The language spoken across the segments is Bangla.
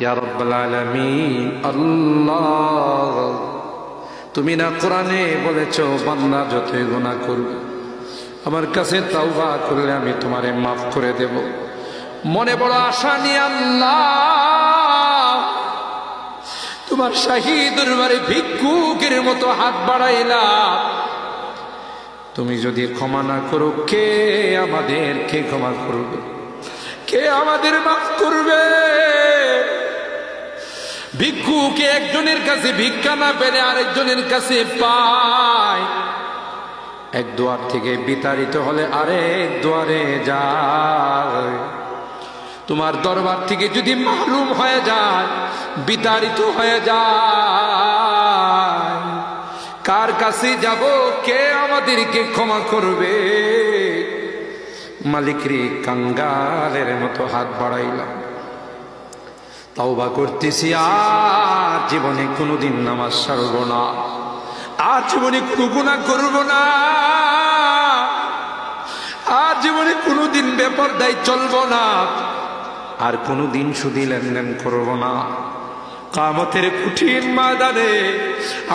ইয়া রাব্বাল আলামিন আল্লাহ, তুমি না কোরআনে বলেছো বান্দা যতই গুনাহ করবে আমার কাছে তাওবা করলে আমি তোমারে মাফ করে দেব। মনে বড় আশা নিয়ে আল্লাহ তোমার শাহী দরবারে ভিক্ষুকের মতো হাত বাড়াইলাম। তুমি যদি ক্ষমা না করো কে আমাদেরকে ক্ষমা করবে? কে আমাদের মাফ করবে? ভিক্ষুকে একজনের কাছে ভিক্ষা না পেলে আরেকজনের কাছে পায়। এক দুয়ার থেকে বিতাড়িত হলে আরেক দুয়ারে যায়। তোমার দরবার থেকে যদি মাহরুম হয়ে যায়, বিতাড়িত হয়ে যায়, কার কাছে যাব? কে আমাদেরকে ক্ষমা করবে? মালিক রে, কাঙ্গালের মতো হাত বাড়াইলাম, তাওবা করতেছি, আর জীবনে কোনোদিন নামাজ ছাড়ব না, আর জীবনে কোনো গুনাহ করব না, আর জীবনে কোনোদিন বেপরদায় চলব না, আর কোনোদিন সুদী লেনদেন করব না। কিয়ামতের কঠিন ময়দানে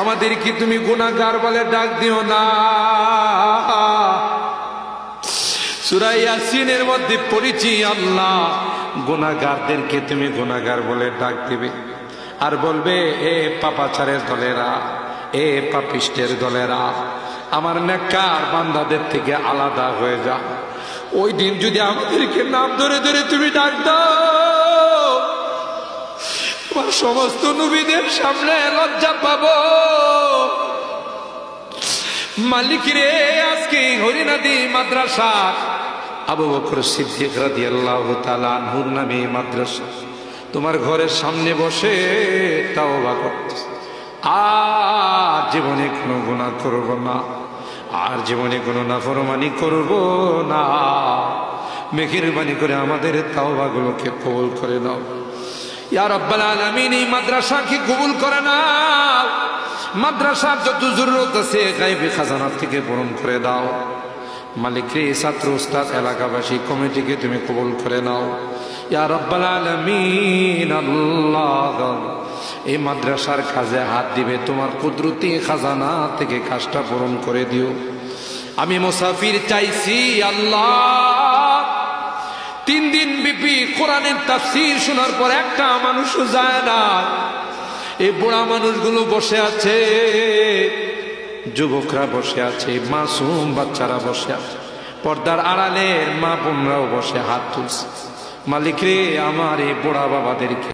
আমাদেরকে তুমি গুনাহগার বলে ডাক দিও না। সূরা ইয়াসিনের মধ্যে পড়েছি, আল্লাহ গুনাহগারদেরকে তুমি গুনাহগার বলে ডাক দিবে আর বলবে, এ পাপাচারের দলেরা, এ পাপিষ্টের দলেরা, আমার নেককার বান্দাদের থেকে আলাদা হয়ে যা। ওই দিন যদি আমাদেরকে নাম ধরে ধরে তুমি ডাক দাও, তোমার সমস্ত নবীদের সামনে লজ্জা পাবো। মালিক রে, আজকে হরিনাদি মাদ্রাসা আবু বকর সিদ্দিক রাদিয়াল্লাহু তাআলা আনহুর নামে মাদ্রাসা তোমার ঘরের সামনে বসে তাওবা করতেছি, আর জীবনে কোনো গুনাহ করব না, আর জীবনে কোনো নাফরমানি করব না। মেহেরবানি করে আমাদের তাওবাগুলোকে কবুল করে নাও ইয়া রাব্বাল আলামিন। এই মাদ্রাসাকে কবুল করে নাও, মাদ্রাসার যত জরুরত আছে গায়বী খাজানা থেকে পূরণ করে দাও। মালিক রে, ছাত্র উস্তাদ এলাকাবাসী কমিটিকে তুমি কবুল করে নাও ইয়া রাব্বাল আলামিন। আল্লাহ, এই মাদ্রাসার কাজে হাত দিবে তোমার কুদরতি খাজানা থেকে কাজটা পূরণ করে দিও। আমি মুসাফির চাইছি আল্লাহ, 3 দিন ব্যাপী কোরআনের তাফসীর শোনার পর একটা মানুষও যায় না। এই বুড়া মানুষগুলো বসে আছে, যুবকরা বসে আছে, মাসুম বাচ্চারা বসে আছে, পর্দার আড়ালের মা বোনরাও বসে হাত তুলছে। মালিক রে, আমার এই বুড়া বাবাদেরকে